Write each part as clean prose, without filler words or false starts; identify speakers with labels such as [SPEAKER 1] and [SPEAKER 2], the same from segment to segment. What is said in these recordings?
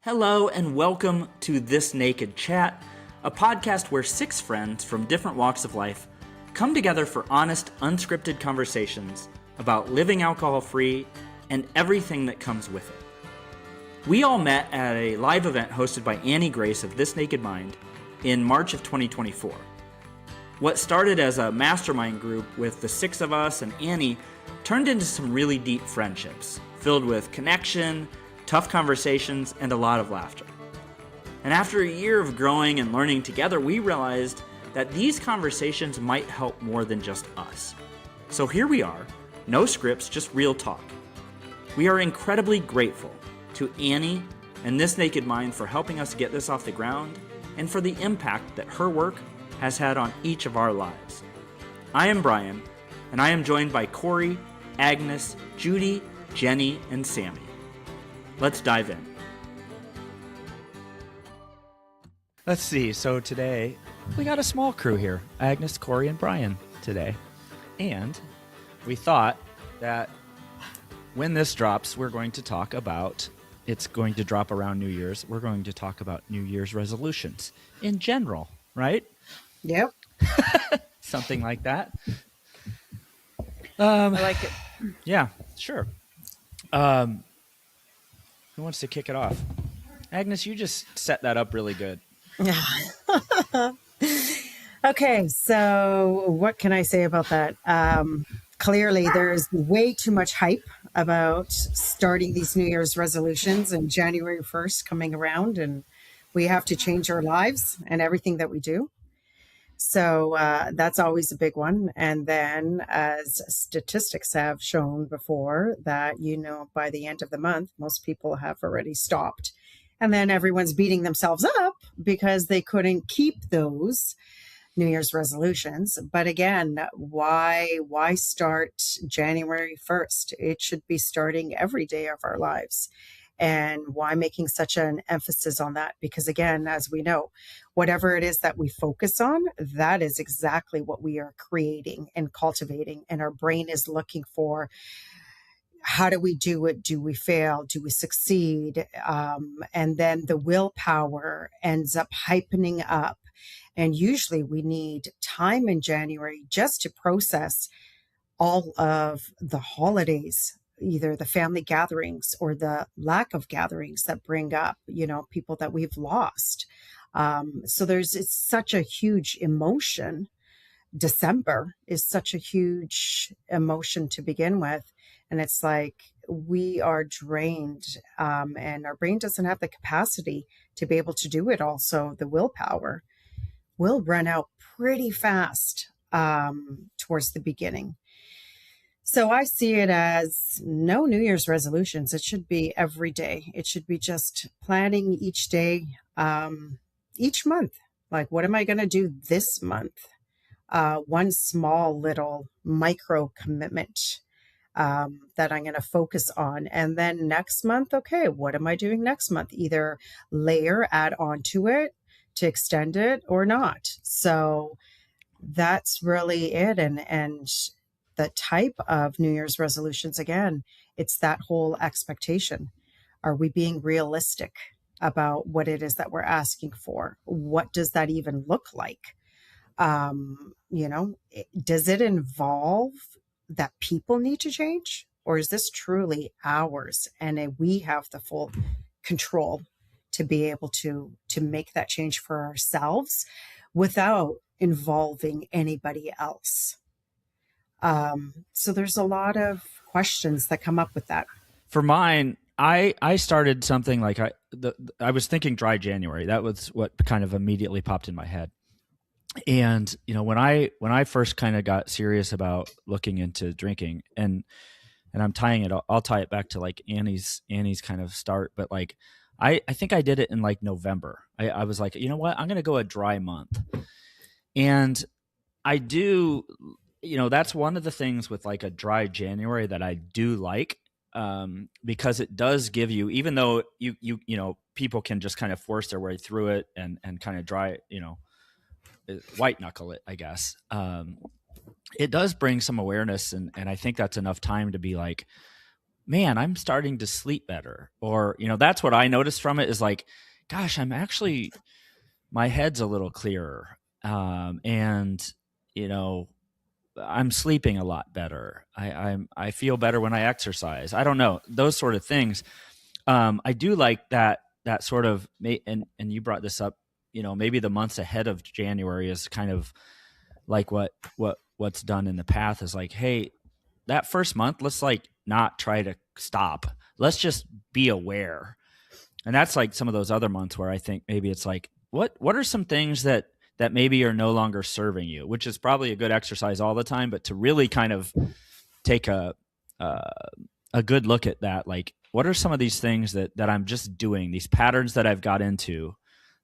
[SPEAKER 1] Hello and welcome to This Naked Chat, a podcast where six friends from different walks of life come together for honest, unscripted conversations about living alcohol-free and everything that comes with it. We all met at a live event hosted by Annie Grace of This Naked Mind in March of 2024. What started as a mastermind group with the six of us and Annie turned into some really deep friendships, filled with connection, tough conversations, and a lot of laughter. And after a year of growing and learning together, we realized that these conversations might help more than just us. So here we are, no scripts, just real talk. We are incredibly grateful to Annie and This Naked Mind for helping us get this off the ground and for the impact that her work has had on each of our lives. I am Brian, and I am joined by Kori, Agnes, Judi, Jenie, and Sammie. Let's dive in. Let's see. So today we got a small crew here. Agnes, Kori, and Brian today. And we thought that when this drops, we're going to talk about, it's going to drop around New Year's. We're going to talk about New Year's resolutions in general, right?
[SPEAKER 2] Yep.
[SPEAKER 1] Something like that.
[SPEAKER 2] I like it.
[SPEAKER 1] Yeah, sure. Who wants to kick it off? Agnes, you just set that up really good.
[SPEAKER 2] Okay, so what can I say about that? Clearly, there's way too much hype about starting these New Year's resolutions and January 1st coming around, and we have to change our lives and everything that we do. So that's always a big one. And then as statistics have shown before that, by the end of the month, most people have already stopped. And then everyone's beating themselves up because they couldn't keep those New Year's resolutions. But again, why start January 1st? It should be starting every day of our lives. And why making such an emphasis on that? Because again, as we know, whatever it is that we focus on, that is exactly what we are creating and cultivating. And our brain is looking for, how do we do it? Do we fail? Do we succeed? And then the willpower ends up hypening up. And usually we need time in January just to process all of the holidays, either the family gatherings or the lack of gatherings that bring up, people that we've lost. So it's such a huge emotion. December is such a huge emotion to begin with. And it's like we are drained and our brain doesn't have the capacity to be able to do it. Also, the willpower will run out pretty fast towards the beginning. So I see it as no New Year's resolutions. It should be every day. It should be just planning each day, each month. Like, what am I going to do this month? One small little micro commitment that I'm going to focus on. And then next month, okay, what am I doing next month? Either add on to it to extend it or not. So that's really it. And the type of New Year's resolutions, again, it's that whole expectation. Are we being realistic about what it is that we're asking for? What does that even look like? Does it involve that people need to change? Or is this truly ours? And we have the full control to be able to make that change for ourselves without involving anybody else. So there's a lot of questions that come up with that.
[SPEAKER 1] For mine, I started something like I was thinking dry January. That was what kind of immediately popped in my head. And when I first kind of got serious about looking into drinking, and I'm tying it, I'll tie it back to like Annie's kind of start. But like I think I did it in like November. I was like, you know what, I'm going to go a dry month, and I do. That's one of the things with like a dry January that I do like, because it does give you, even though you people can just kind of force their way through it and kind of dry, white knuckle it, I guess. It does bring some awareness, and I think that's enough time to be like, man, I'm starting to sleep better. Or, that's what I noticed from it is like, gosh, my head's a little clearer. And, you know, I'm sleeping a lot better. I feel better when I exercise. I don't know, those sort of things. I do like that sort of, and you brought this up, maybe the months ahead of January is kind of like what's done in the path is like, hey, that first month, let's like not try to stop. Let's just be aware. And that's like some of those other months where I think maybe it's like, what are some things that maybe are no longer serving you, which is probably a good exercise all the time, but to really kind of take a good look at that, like, what are some of these things that I'm just doing, these patterns that I've got into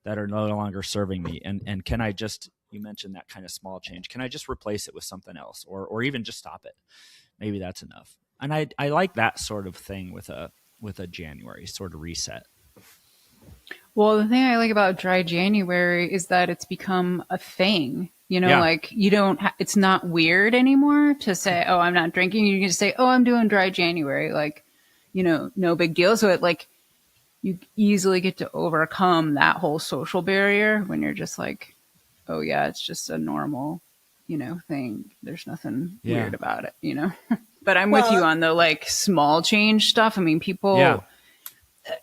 [SPEAKER 1] that are no longer serving me? And can I just, you mentioned that kind of small change, can I just replace it with something else, or even just stop it? Maybe that's enough. And I like that sort of thing with a January sort of reset.
[SPEAKER 3] Well, the thing I like about dry January is that it's become a thing.
[SPEAKER 1] Yeah.
[SPEAKER 3] Like you don't, it's not weird anymore to say, oh, I'm not drinking. You can just say, oh, I'm doing dry January. Like, no big deal. So it like, you easily get to overcome that whole social barrier when you're just like, oh yeah, it's just a normal, thing. There's nothing weird about it, But I'm with you on the like small change stuff. I mean, people,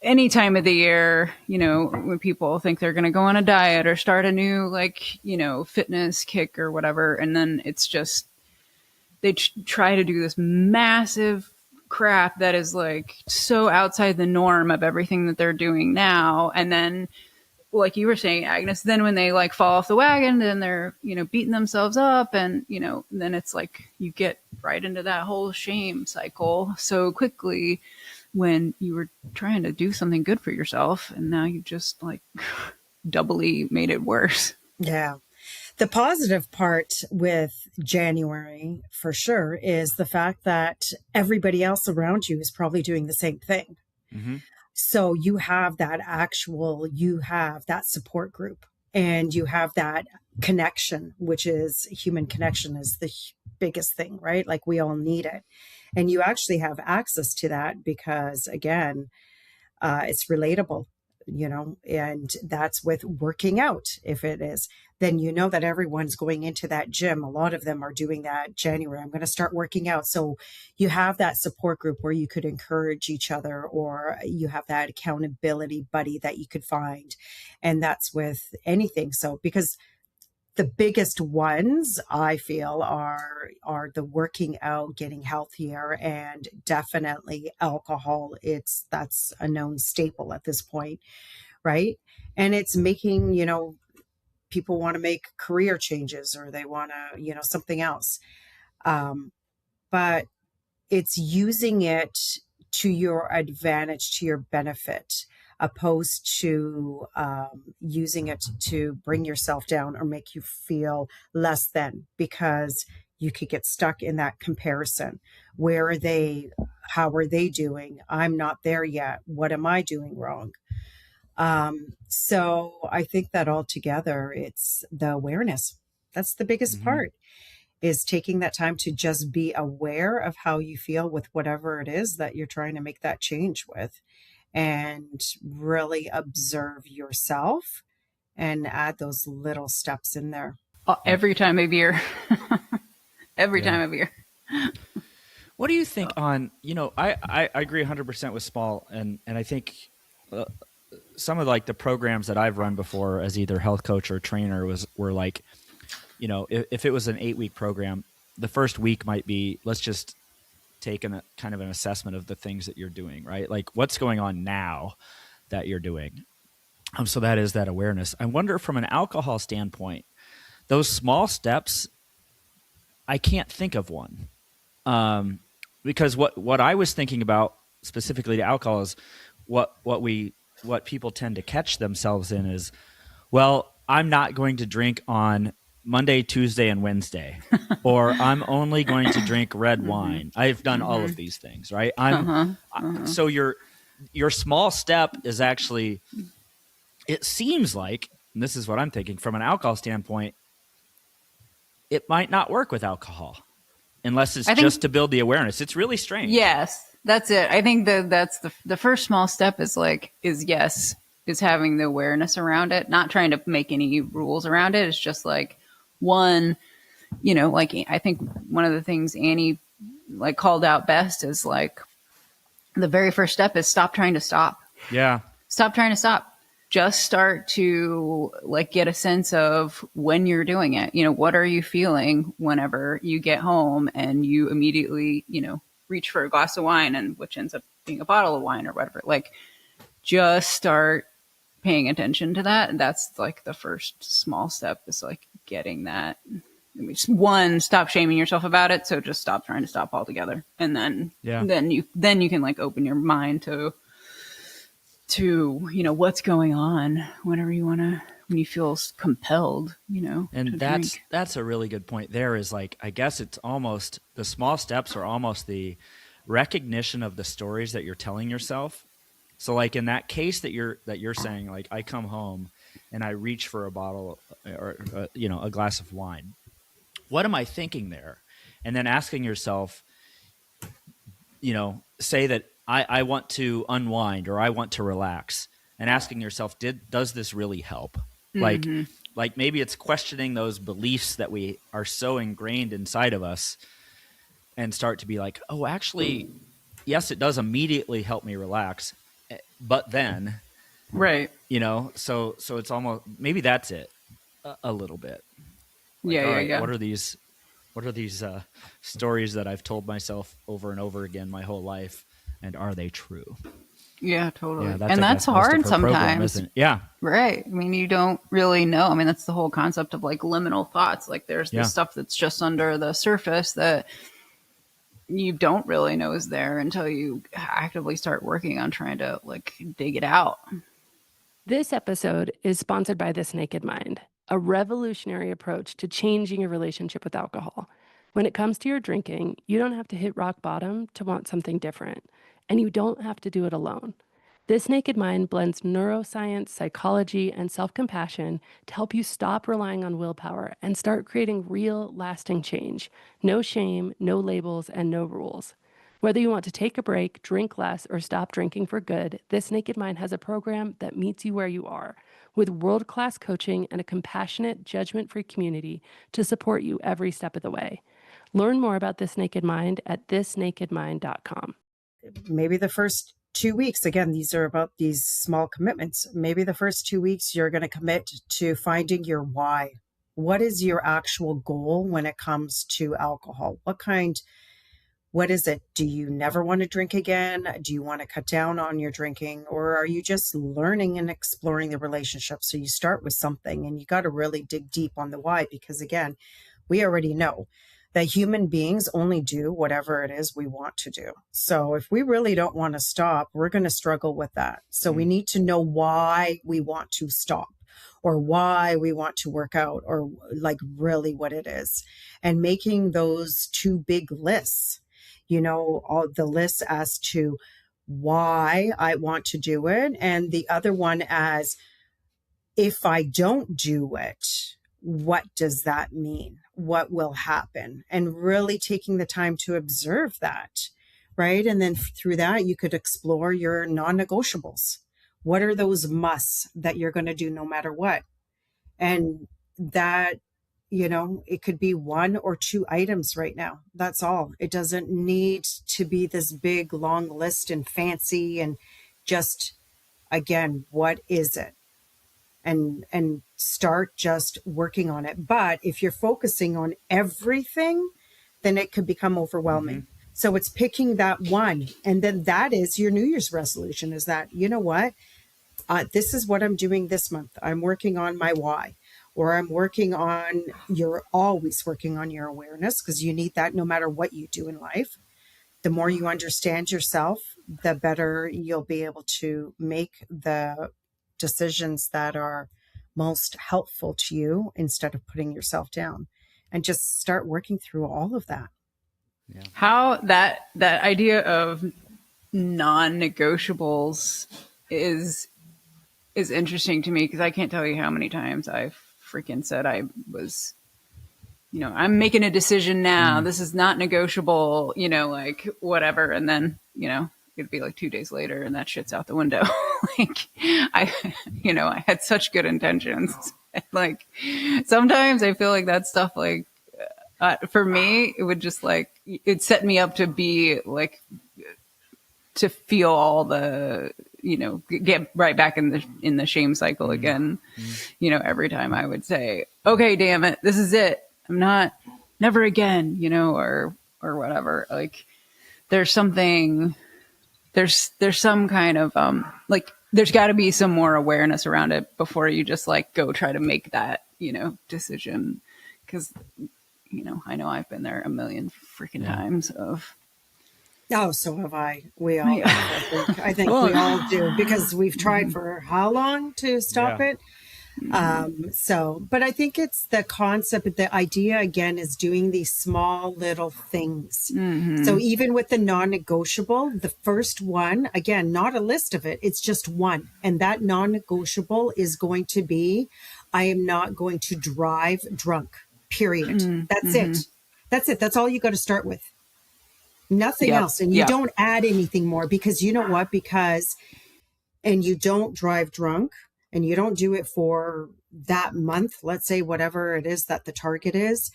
[SPEAKER 3] any time of the year, when people think they're going to go on a diet or start a new like, fitness kick or whatever. And then it's just, they try to do this massive crap that is like so outside the norm of everything that they're doing now. And then, like you were saying, Agnes, then when they like fall off the wagon, then they're, beating themselves up, and, then it's like you get right into that whole shame cycle so quickly when you were trying to do something good for yourself, and now you just like doubly made it worse.
[SPEAKER 2] Yeah. The positive part with January, for sure, is the fact that everybody else around you is probably doing the same thing.
[SPEAKER 1] Mm-hmm.
[SPEAKER 2] So you have that support group, and you have that connection, which is human connection is the biggest thing, right? Like we all need it. And you actually have access to that because, again, it's relatable, and that's with working out. If it is, then that everyone's going into that gym. A lot of them are doing that January. I'm going to start working out. So you have that support group where you could encourage each other, or you have that accountability buddy that you could find. And that's with anything. So because the biggest ones I feel are the working out, getting healthier, and definitely alcohol. That's a known staple at this point, right? And it's making, people want to make career changes, or they want to, something else. But it's using it to your advantage, to your benefit, opposed to using it to bring yourself down or make you feel less than, because you could get stuck in that comparison. Where are they? How are they doing? I'm not there yet. What am I doing wrong? So I think that altogether, it's the awareness. That's the biggest part, is taking that time to just be aware of how you feel with whatever it is that you're trying to make that change with, and really observe yourself and add those little steps in there.
[SPEAKER 3] Every time of year. Every time of year.
[SPEAKER 1] What do you think on, I agree 100% with small, and I think some of like the programs that I've run before as either health coach or trainer were like, if it was an 8-week program, the first week might be, let's just take kind of an assessment of the things that you're doing, right? Like what's going on now that you're doing. So that is that awareness. I wonder from an alcohol standpoint, those small steps, I can't think of one. Because what I was thinking about specifically to alcohol is what people tend to catch themselves in is, well, I'm not going to drink on Monday, Tuesday, and Wednesday, or I'm only going to drink red wine. I've done all of these things, right? So your small step is actually, it seems like, and this is what I'm thinking from an alcohol standpoint, it might not work with alcohol unless it's just to build the awareness. It's really strange.
[SPEAKER 3] Yes. That's it. I think that's the first small step is having the awareness around it, not trying to make any rules around it. It's just like one, like I think one of the things Annie like called out best is like the very first step is stop trying to stop.
[SPEAKER 1] Yeah.
[SPEAKER 3] Stop trying to stop. Just start to like get a sense of when you're doing it. What are you feeling whenever you get home and you immediately, reach for a glass of wine, and which ends up being a bottle of wine or whatever. Like, just start paying attention to that. And that's like the first small step is like getting that. One, stop shaming yourself about it. So just stop trying to stop altogether. And then, then you can like open your mind to what's going on whenever you want to, when you feel compelled,
[SPEAKER 1] And that's a really good point there is like, I guess it's almost the small steps are almost the recognition of the stories that you're telling yourself. So like in that case that you're saying, like I come home and I reach for a bottle or, a glass of wine. What am I thinking there? And then asking yourself, say that I want to unwind or I want to relax, and asking yourself, does this really help? Like maybe it's questioning those beliefs that we are so ingrained inside of us and start to be like, oh, actually, yes, it does immediately help me relax. But then,
[SPEAKER 3] right.
[SPEAKER 1] So it's almost, maybe that's it a little bit. Like,
[SPEAKER 3] Yeah.
[SPEAKER 1] What are these stories that I've told myself over and over again my whole life? And are they true?
[SPEAKER 3] Yeah, totally.
[SPEAKER 1] Yeah,
[SPEAKER 3] that's hard sometimes.
[SPEAKER 1] Program, isn't it? Yeah.
[SPEAKER 3] Right. I mean, you don't really know. I mean, that's the whole concept of like liminal thoughts. Like there's this stuff that's just under the surface that you don't really know is there until you actively start working on trying to like dig it out.
[SPEAKER 4] This episode is sponsored by This Naked Mind, a revolutionary approach to changing your relationship with alcohol. When it comes to your drinking, you don't have to hit rock bottom to want something different, and you don't have to do it alone. This Naked Mind blends neuroscience, psychology, and self-compassion to help you stop relying on willpower and start creating real, lasting change. No shame, no labels, and no rules. Whether you want to take a break, drink less, or stop drinking for good, This Naked Mind has a program that meets you where you are, with world-class coaching and a compassionate, judgment-free community to support you every step of the way. Learn more about This Naked Mind at thisnakedmind.com.
[SPEAKER 2] Maybe the first 2 weeks, again, these are about these small commitments. Maybe the first 2 weeks, you're going to commit to finding your why. What is your actual goal when it comes to alcohol? What is it? Do you never want to drink again? Do you want to cut down on your drinking? Or are you just learning and exploring the relationship? So you start with something, and you got to really dig deep on the why, because again, we already know that human beings only do whatever it is we want to do. So if we really don't want to stop, we're going to struggle with that. So we need to know why we want to stop, or why we want to work out, or like really what it is. And making those two big lists, all the lists as to why I want to do it, and the other one as if I don't do it, what does that mean? What will happen? And really taking the time to observe that, right? And then through that, you could explore your non-negotiables. What are those musts that you're going to do no matter what? And that, it could be 1 or 2 items right now. That's all. It doesn't need to be this big, long list and fancy, and just, again, what is it? And start just working on it. But if you're focusing on everything, then it could become overwhelming. Mm-hmm. So it's picking that one. And then that is your New Year's resolution, is that, what? This is what I'm doing this month. I'm working on my why, or I'm working on, you're always working on your awareness, because you need that no matter what you do in life. The more you understand yourself, the better you'll be able to make the decisions that are most helpful to you, instead of putting yourself down, and just start working through all of that.
[SPEAKER 3] Yeah. How that idea of non-negotiables is interesting to me, because I can't tell you how many times I've freaking said I was, I'm making a decision now. This is not negotiable, like whatever. And then it'd be like 2 days later and that shit's out the window. Like I had such good intentions. Like sometimes I feel like that stuff, like, for me, it would just like, it set me up to be like, to feel all the, get right back in the shame cycle again. Every time I would say, okay, damn it, this is it. I'm not, never again, or whatever. Like there's some kind of, like, there's got to be some more awareness around it before you just like go try to make that, decision. Cause, I know I've been there a million freaking times of.
[SPEAKER 2] Oh, so have I. We all, I think we all do, because we've tried for how long to stop it. But I think it's the concept, the idea again is doing these small little things. So even with the non-negotiable, the first one, again, not a list of it, it's just one. And that non-negotiable is going to be, I am not going to drive drunk, period. That's it. That's it. That's all you got to start with. Nothing else. And you don't add anything more, because you know what? And you don't drive drunk, and you don't do it for that month, let's say whatever it is that the target is,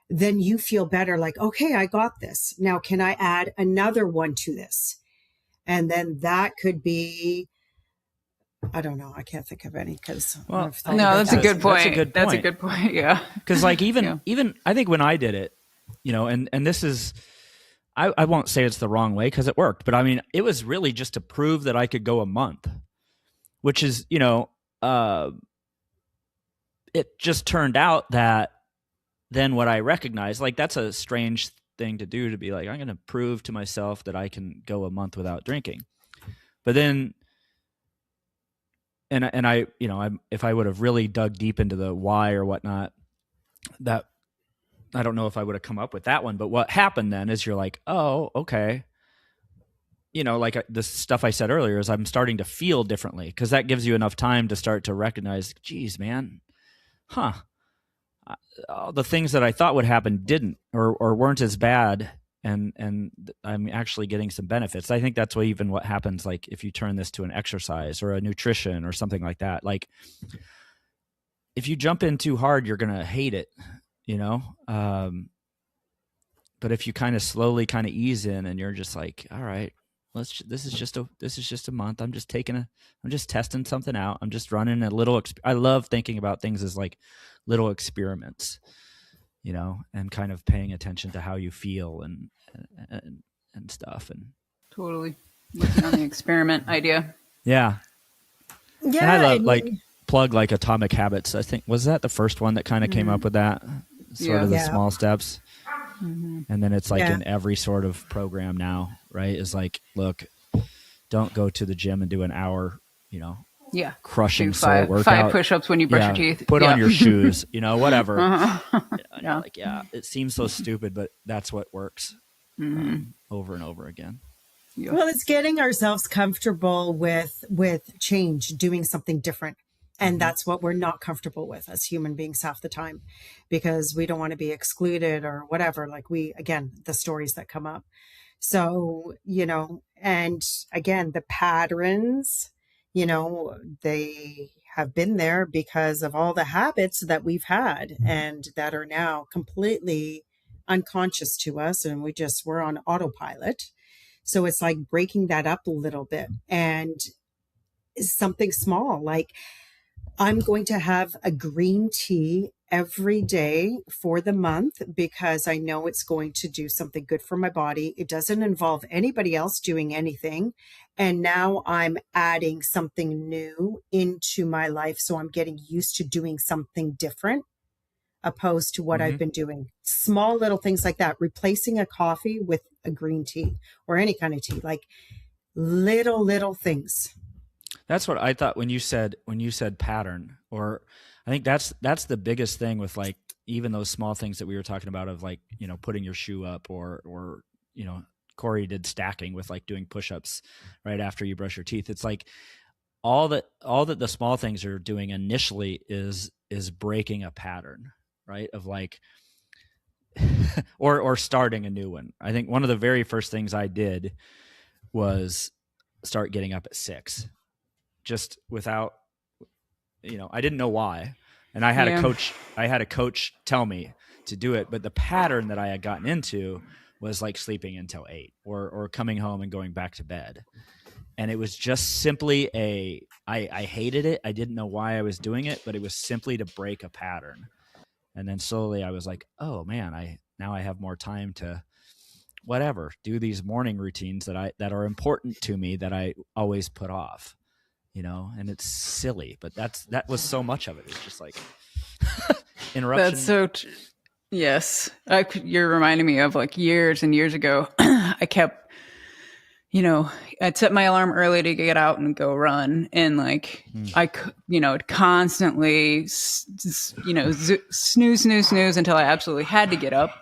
[SPEAKER 2] then you feel better, like, okay, I got this. Now, can I add another one to this? And then that could be, I don't know. I can't think of any, because
[SPEAKER 3] no, that's a good point. That's a good point. Yeah.
[SPEAKER 1] Because like even I think when I did it, and this is, I won't say it's the wrong way because it worked, but I mean, it was really just to prove that I could go a month, which is, it just turned out that then what I recognized, like, that's a strange thing to do, to be like, I'm going to prove to myself that I can go a month without drinking. But then, and I, if I would have really dug deep into the why or whatnot, that, I don't know if I would have come up with that one. But what happened then is you're like, oh, okay. Like the stuff I said earlier is I'm starting to feel differently, because that gives you enough time to start to recognize, geez, man, all the things that I thought would happen didn't, or weren't as bad. And I'm actually getting some benefits. I think that's what happens, like if you turn this to an exercise or a nutrition or something like that. Like if you jump in too hard, you're going to hate it, but if you kind of slowly kind of ease in, and you're just like, all right, this is just a month. I'm just testing something out. I'm just running a little, I love thinking about things as like little experiments, and kind of paying attention to how you feel and stuff. And
[SPEAKER 3] totally working on the experiment idea.
[SPEAKER 1] Yeah. And I love plug like Atomic Habits. I think, was that the first one that kind of came up with that sort of the small steps? And then it's like in every sort of program now, right? Is like, look, don't go to the gym and do an hour, crushing soul workout. 5 push-ups when you brush your teeth.
[SPEAKER 3] Put
[SPEAKER 1] on your shoes, whatever. It seems so stupid, but that's what works over and over again.
[SPEAKER 2] Yeah. Well, it's getting ourselves comfortable with change, doing something different. And that's what we're not comfortable with as human beings half the time, because we don't want to be excluded or whatever. Like the stories that come up. So, and again, the patterns, they have been there because of all the habits that we've had and that are now completely unconscious to us. And we're on autopilot. So it's like breaking that up a little bit, and something small, like, I'm going to have a green tea every day for the month because I know it's going to do something good for my body. It doesn't involve anybody else doing anything. And now I'm adding something new into my life. So I'm getting used to doing something different opposed to what I've been doing. Small little things like that, replacing a coffee with a green tea or any kind of tea, like little things.
[SPEAKER 1] That's what I thought when you said pattern, or I think that's the biggest thing with like even those small things that we were talking about of like, putting your shoe up or Kori did stacking with like doing push-ups right after you brush your teeth. It's like all that the small things are doing initially is breaking a pattern, right? Of like, or starting a new one. I think one of the very first things I did was start getting up at 6, just without, I didn't know why. And I had a coach tell me to do it. But the pattern that I had gotten into was like sleeping until 8 or coming home and going back to bed. And it was just simply I hated it. I didn't know why I was doing it, but it was simply to break a pattern. And then slowly I was like, oh man, now I have more time to do these morning routines that are important to me that I always put off, and it's silly, but that was so much of it. It's just like interruption.
[SPEAKER 3] That's so yes. You're reminding me of like years and years ago. I kept, I'd set my alarm early to get out and go run. And like, I constantly, snooze until I absolutely had to get up.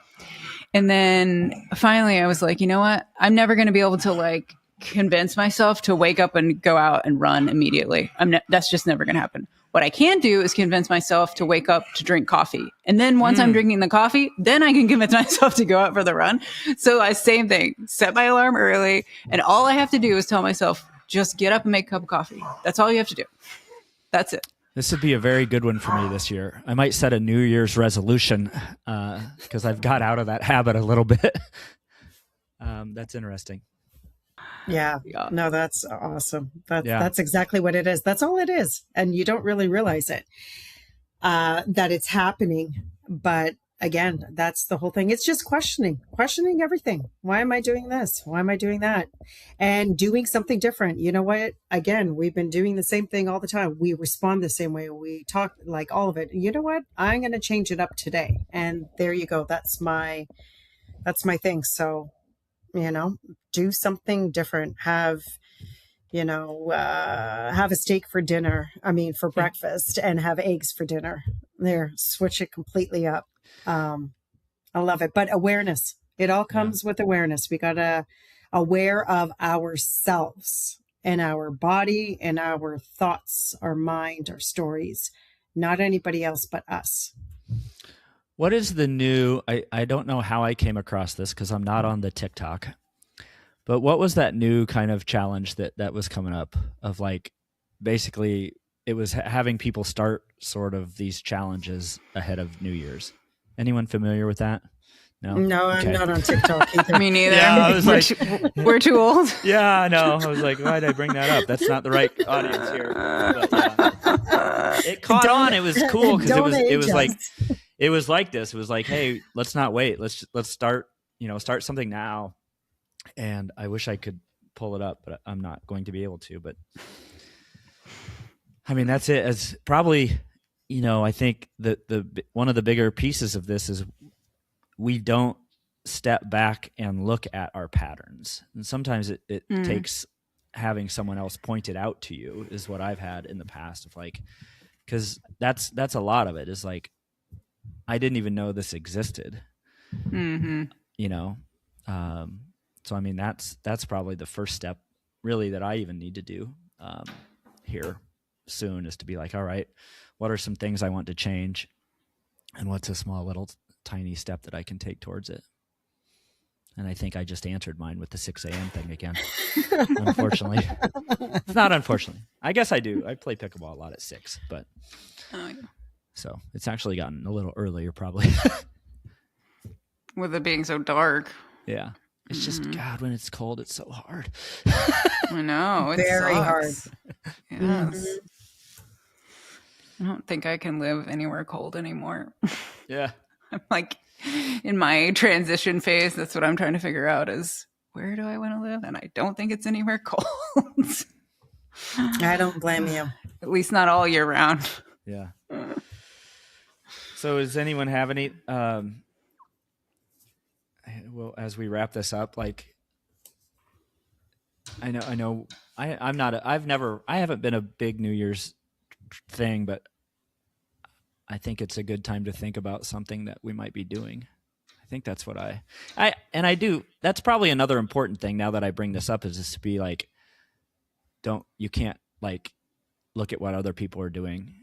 [SPEAKER 3] And then finally I was like, you know what? I'm never going to be able to like convince myself to wake up and go out and run immediately. That's just never going to happen. What I can do is convince myself to wake up to drink coffee. And then once I'm drinking the coffee, then I can convince myself to go out for the run. So same thing, set my alarm early. And all I have to do is tell myself, just get up and make a cup of coffee. That's all you have to do. That's it.
[SPEAKER 1] This would be a very good one for me this year. I might set a New Year's resolution because I've got out of that habit a little bit. That's interesting.
[SPEAKER 2] Yeah. No, that's awesome. That's exactly what it is. That's all it is. And you don't really realize it, that it's happening. But again, that's the whole thing. It's just questioning everything. Why am I doing this? Why am I doing that? And doing something different. You know what? Again, we've been doing the same thing all the time. We respond the same way. We talk like all of it. You know what? I'm going to change it up today. And there you go. That's my thing. So, do something different. Have a steak for dinner. For breakfast, and have eggs for dinner. There, switch it completely up. I love it. But awareness, it all comes with awareness. We got to aware of ourselves and our body and our thoughts, our mind, our stories, not anybody else but us.
[SPEAKER 1] What is the new, I don't know how I came across this because I'm not on the TikTok, but what was that new kind of challenge that was coming up of like, basically it was having people start sort of these challenges ahead of New Year's. Anyone familiar with that? No,
[SPEAKER 2] okay. I'm not on TikTok either.
[SPEAKER 3] Me neither.
[SPEAKER 1] Yeah, I was like,
[SPEAKER 3] we're too old.
[SPEAKER 1] Yeah, I know. I was like, why did I bring that up? That's not the right audience here. But, it caught on. It was cool because it was like this. It was like, hey, let's not wait. Let's start. Start something now. And I wish I could pull it up, but I'm not going to be able to. But that's it. As probably, I think the one of the bigger pieces of this is we don't step back and look at our patterns. And sometimes it takes having someone else point it out to you is what I've had in the past of like, because that's a lot of it is like, I didn't even know this existed, So, that's probably the first step really that I even need to do here soon is to be like, all right, what are some things I want to change? And what's a small little tiny step that I can take towards it? And I think I just answered mine with the 6 a.m. thing again. Unfortunately. It's not unfortunately. I guess I do. I play pickleball a lot at 6, but so it's actually gotten a little earlier probably.
[SPEAKER 3] With it being so dark.
[SPEAKER 1] Yeah. It's just, God, when it's cold, it's so hard.
[SPEAKER 3] I know. It's
[SPEAKER 2] very hard.
[SPEAKER 3] Yes. I don't think I can live anywhere cold anymore.
[SPEAKER 1] Yeah.
[SPEAKER 3] I'm like in my transition phase. That's what I'm trying to figure out is where do I want to live? And I don't think it's anywhere cold.
[SPEAKER 2] I don't blame you.
[SPEAKER 3] At least not all year round.
[SPEAKER 1] Yeah. So does anyone have any, well, as we wrap this up, like, I haven't been a big New Year's thing, but I think it's a good time to think about something that we might be doing. I think that's what I do. That's probably another important thing now that I bring this up is just to be like, you can't like look at what other people are doing.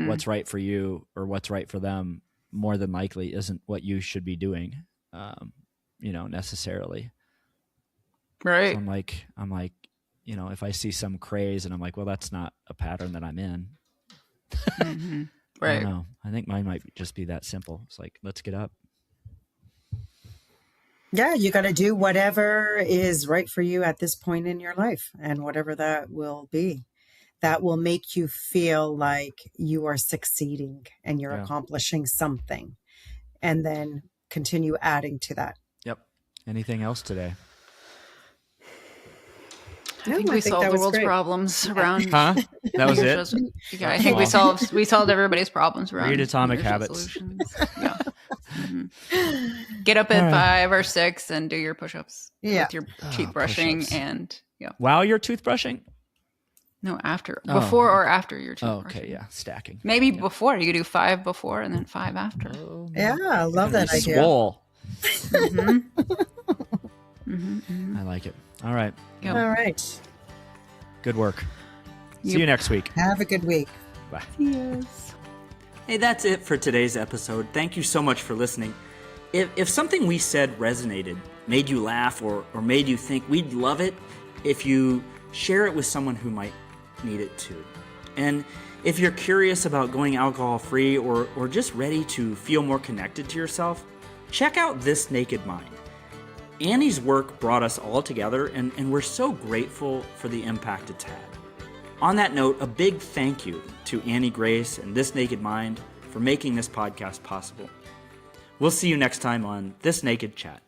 [SPEAKER 1] What's right for you or what's right for them more than likely isn't what you should be doing, necessarily.
[SPEAKER 3] Right.
[SPEAKER 1] So I'm like, if I see some craze and I'm like, well, that's not a pattern that I'm in.
[SPEAKER 3] Mm-hmm.
[SPEAKER 1] I
[SPEAKER 3] Right.
[SPEAKER 1] don't know. I think mine might just be that simple. It's like, let's get up.
[SPEAKER 2] Yeah, you got to do whatever is right for you at this point in your life, and whatever that will be. That will make you feel like you are succeeding and you're accomplishing something, and then continue adding to that.
[SPEAKER 1] Yep. Anything else today?
[SPEAKER 3] I think we solved the world's problems around.
[SPEAKER 1] Huh? That was it?
[SPEAKER 3] Yeah, I think we solved everybody's problems around.
[SPEAKER 1] Read Atomic
[SPEAKER 3] New Year's
[SPEAKER 1] Habits.
[SPEAKER 3] resolutions. Yeah. Get up at 5 or 6 and do your push-ups.
[SPEAKER 2] Yeah.
[SPEAKER 3] With your teeth brushing
[SPEAKER 1] push-ups.
[SPEAKER 3] and
[SPEAKER 1] While you're toothbrushing?
[SPEAKER 3] No, after. Before or after your
[SPEAKER 1] Oh,
[SPEAKER 3] toothbrushing.
[SPEAKER 1] okay, yeah. Stacking.
[SPEAKER 3] Maybe before. You could do 5 before and then 5 after.
[SPEAKER 1] Oh,
[SPEAKER 2] Yeah, I love that idea.
[SPEAKER 1] Swole.
[SPEAKER 3] Mm-hmm.
[SPEAKER 1] I like it. All right.
[SPEAKER 3] Yep.
[SPEAKER 2] All right.
[SPEAKER 1] Good work. See you next week.
[SPEAKER 2] Have a good week.
[SPEAKER 1] Bye.
[SPEAKER 3] Yes.
[SPEAKER 1] Hey, that's it for today's episode. Thank you so much for listening. If something we said resonated, made you laugh, or made you think, we'd love it if you share it with someone who might need it too. And if you're curious about going alcohol-free or just ready to feel more connected to yourself, check out This Naked Mind. Annie's work brought us all together, and we're so grateful for the impact it's had. On that note, a big thank you to Annie Grace and This Naked Mind for making this podcast possible. We'll see you next time on This Naked Chat.